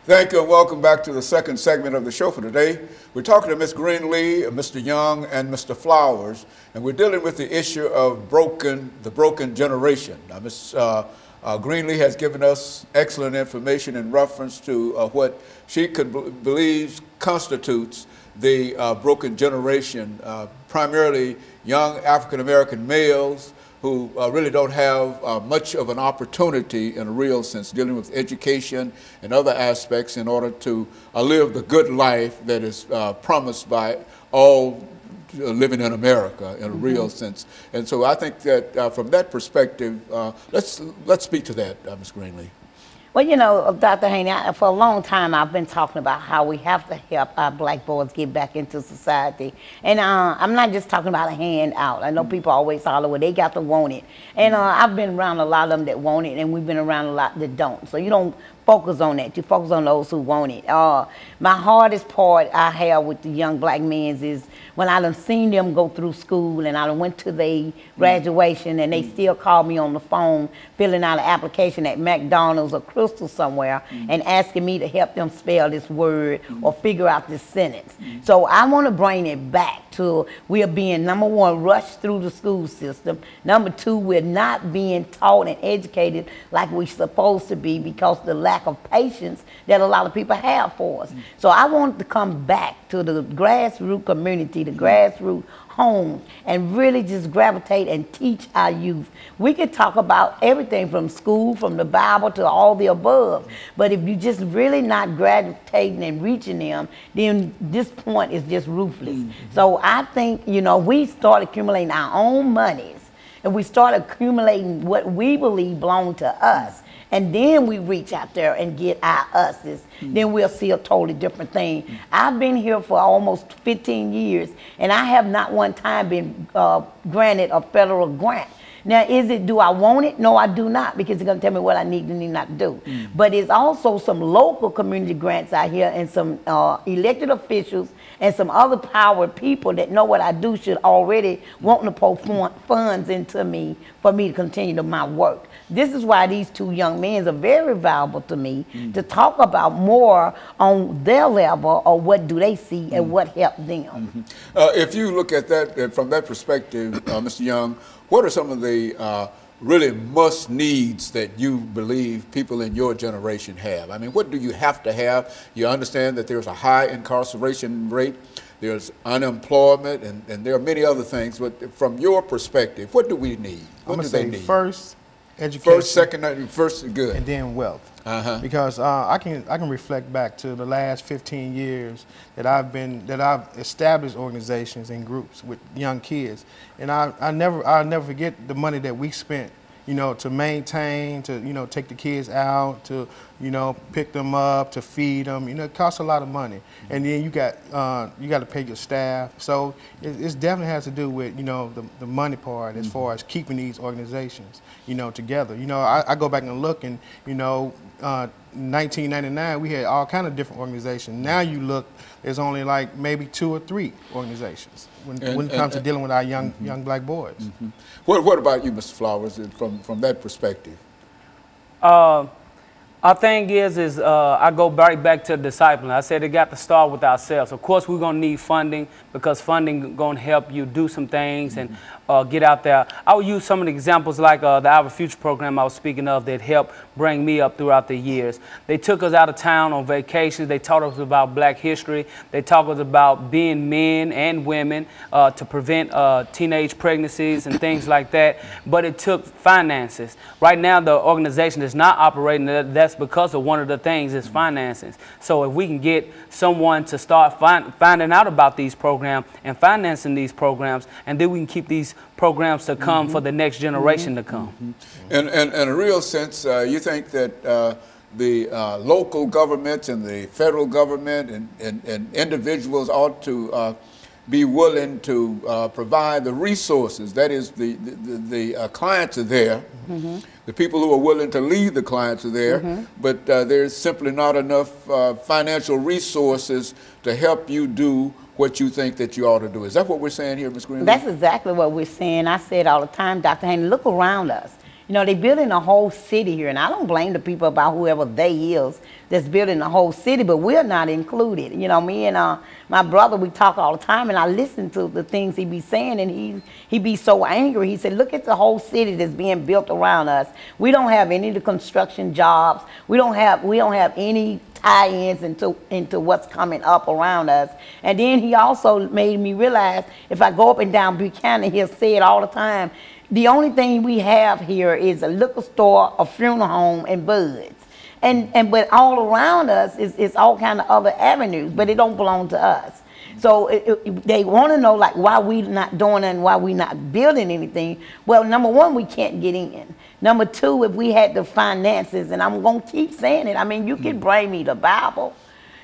Thank you and welcome back to the second segment of the show for today. We're talking to Ms. Greenlee, Mr. Young, and Mr. Flowers, and we're dealing with the issue of the broken generation. Now, Ms. Greenlee has given us excellent information in reference to what she believes constitutes the broken generation, primarily young African-American males who really don't have much of an opportunity in a real sense, dealing with education and other aspects in order to live the good life that is promised by all living in America in a real sense. And so I think that from that perspective, let's speak to that, Ms. Greenlee. Well, you know, Dr. Haney, for a long time I've been talking about how we have to help our black boys get back into society. And I'm not just talking about a handout. I know people always holler, well, they got to want it. And I've been around a lot of them that want it, and we've been around a lot that don't. So you don't focus on that. You focus on those who want it. My hardest part I have with the young black men is when I done seen them go through school and I done went to their graduation and they still call me on the phone filling out an application at McDonald's or Crystal somewhere and asking me to help them spell this word or figure out this sentence. So I want to bring it back to we're being, number one, rushed through the school system. Number two, we're not being taught and educated like we're supposed to be because the lack of patience that a lot of people have for us. So I want to come back to the grassroots community, the grassroots home, and really just gravitate and teach our youth. We could talk about everything from school, from the Bible to all the above, but if you just really not gravitating and reaching them, then this point is just ruthless. So I think, you know, we start accumulating our own monies and we start accumulating what we believe belong to us, and then we reach out there and get our us's, then we'll see a totally different thing. I've been here for almost 15 years, and I have not one time been granted a federal grant. Now, do I want it? No, I do not, because it's going to tell me what I need and need not to do. But it's also some local community grants out here and some elected officials and some other powered people that know what I do should already want to pour funds into me for me to continue my work. This is why these two young men are very valuable to me, to talk about more on their level of what do they see and what helped them. If you look at that from that perspective, Mr. Young, what are some of the really must needs that you believe people in your generation have? I mean, what do you have to have? You understand that there's a high incarceration rate, there's unemployment, and there are many other things, but from your perspective, what do we need? What do they need? First, education. First, second, first, good. And then wealth. Because I can reflect back to the last 15 years that I've established organizations and groups with young kids, and I'll never forget the money that we spent, you know, to maintain, to, you know, take the kids out, to, you know, pick them up, to feed them. You know, it costs a lot of money, and then you got to pay your staff. So it definitely has to do with, you know, the money part as far as keeping these organizations, you know, together. You know, I go back and look, and, you know, 1999 we had all kind of different organizations. Now you look, there's only like maybe 2 or 3 organizations when it comes to dealing with our young black boys. What about you, Mr. Flowers, from that perspective? Our thing is I go right back to discipline. I said it got to start with ourselves. Of course, we're going to need funding, because funding going to help you do some things and get out there. I will use some of the examples like the Our Future program I was speaking of that helped bring me up throughout the years. They took us out of town on vacations. They taught us about black history. They taught us about being men and women to prevent teenage pregnancies and things like that. But it took finances. Right now, the organization is not operating. That's because of one of the things is finances. So if we can get someone to start finding out about these programs and financing these programs, and then we can keep these programs to come for the next generation to come. In a real sense, you think that the local governments and the federal government and individuals ought to be willing to provide the resources. That is, the clients are there. The people who are willing to lead the clients are there, but there's simply not enough financial resources to help you do what you think that you ought to do. Is that what we're saying here, Ms. Greenlee? That's exactly what we're saying. I say it all the time, Dr. Haney, look around us. You know, they building a whole city here, and I don't blame the people about whoever they is that's building the whole city, but we're not included. You know, me and my brother, we talk all the time, and I listen to the things he be saying, and he be so angry. He said, look at the whole city that's being built around us. We don't have any of the construction jobs. We don't have any tie-ins into what's coming up around us. And then he also made me realize, if I go up and down Buchanan, he'll say it all the time, the only thing we have here is a liquor store, a funeral home, and Buds. And but all around us is all kind of other avenues, but it don't belong to us. So they want to know, like, why we not doing it and why we not building anything. Well, number one, we can't get in. Number two, if we had the finances, and I'm going to keep saying it, I mean, you could bring me the Bible.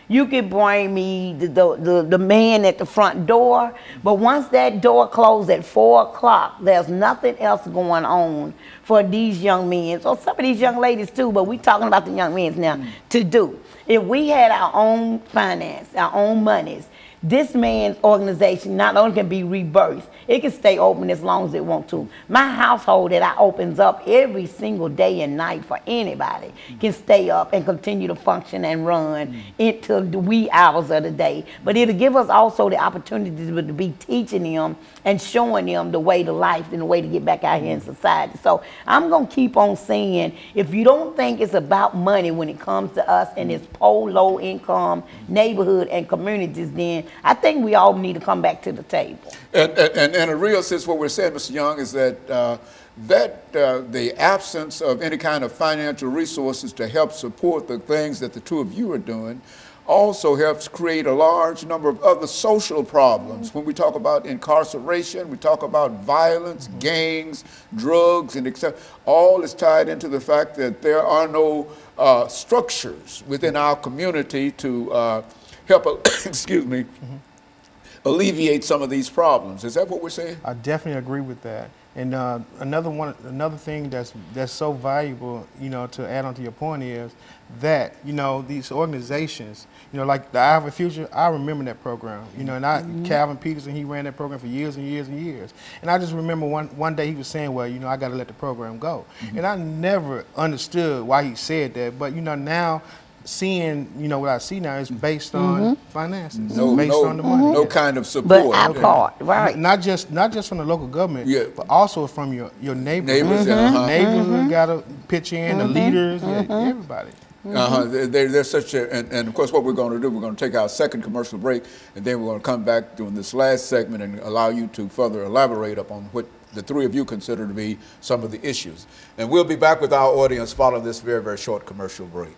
You could bring me the man at the front door, but once that door closed at 4 o'clock, there's nothing else going on for these young men, or some of these young ladies too, but we're talking about the young men now, to do. If we had our own finance, our own monies, this man's organization not only can be rebirthed, it can stay open as long as it wants to. My household that I opens up every single day and night for anybody can stay up and continue to function and run into the wee hours of the day. But it'll give us also the opportunity to be teaching them and showing them the way to life and the way to get back out here in society. So I'm going to keep on saying, if you don't think it's about money when it comes to us and it's poor, low income neighborhood and communities, then I think we all need to come back to the table. And in a real sense, what we're saying, Mr. Young, is that the absence of any kind of financial resources to help support the things that the two of you are doing also helps create a large number of other social problems. When we talk about incarceration, we talk about violence, gangs, drugs, and etc. All is tied into the fact that there are no structures within our community to help, excuse me, alleviate some of these problems. Is that what we're saying? I definitely agree with that. And another thing that's so valuable, you know, to add on to your point is that, you know, these organizations, you know, like the I Have a Future, I remember that program, you know, and Calvin Peterson, he ran that program for years and years and years. And I just remember one day he was saying, well, you know, I got to let the program go. And I never understood why he said that, but, you know, now seeing, you know, what I see now is based on finances, based on the money. No kind of support. But our part, right. Not just from the local government, but also from your neighborhood. Neighbors, neighborhood got to pitch in, the leaders, everybody. There's such a, and of course what we're going to do, we're going to take our second commercial break, and then we're going to come back during this last segment and allow you to further elaborate upon what the three of you consider to be some of the issues. And we'll be back with our audience following this very, very short commercial break.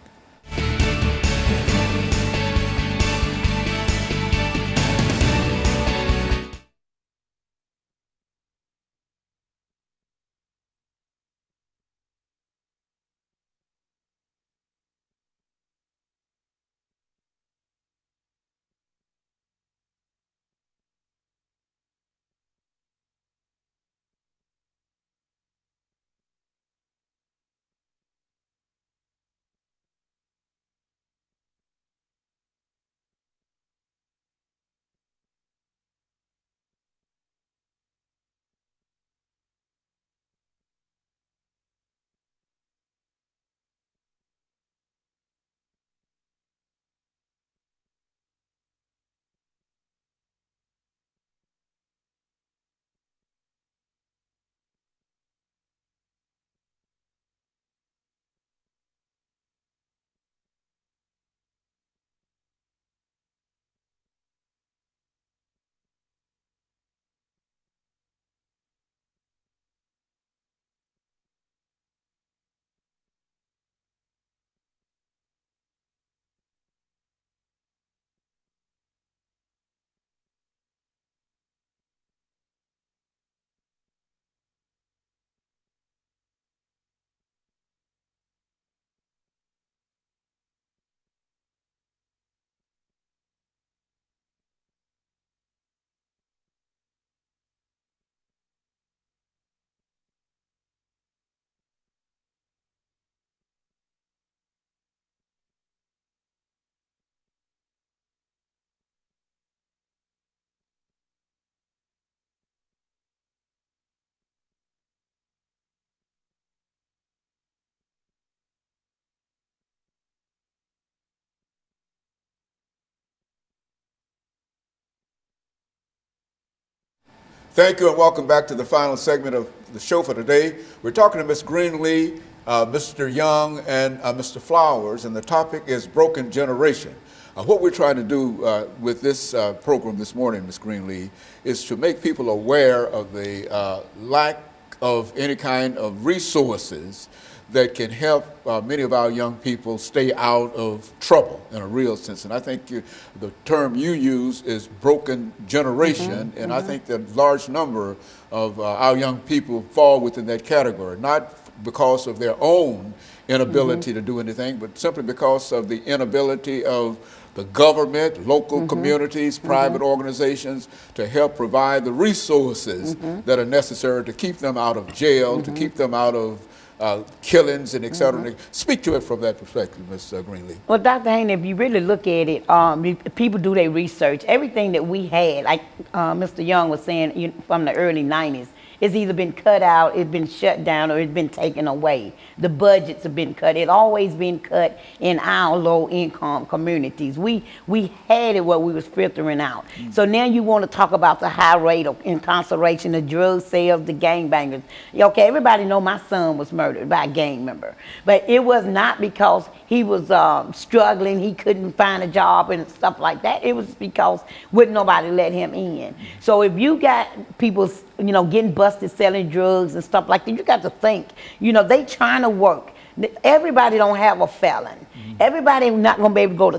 Thank you and welcome back to the final segment of the show for today. We're talking to Ms. Greenlee, Mr. Young, and Mr. Flowers, and the topic is broken generation. What we're trying to do with this program this morning, Ms. Greenlee, is to make people aware of the lack of any kind of resources that can help many of our young people stay out of trouble in a real sense. And I think the term you use is broken generation, and I think that a large number of our young people fall within that category, not because of their own inability to do anything, but simply because of the inability of the government, local communities, private organizations to help provide the resources that are necessary to keep them out of jail, to keep them out of killings and et cetera. Speak to it from that perspective, Ms. Greenlee. Well, Dr. Haney, if you really look at it, people do their research. Everything that we had, like Mr. Young was saying from the early 90s, it's either been cut out, it's been shut down, or it's been taken away. The budgets have been cut. It always been cut in our low-income communities. We had it where we was filtering out. So now you want to talk about the high rate of incarceration, the drug sales, the gangbangers. Okay, everybody know my son was murdered by a gang member, but it was not because he was struggling, he couldn't find a job and stuff like that. It was because wouldn't nobody let him in. So if you got people, getting busted selling drugs and stuff like that, you got to think, they trying to work. Everybody don't have a felon. Everybody not going to be able to go to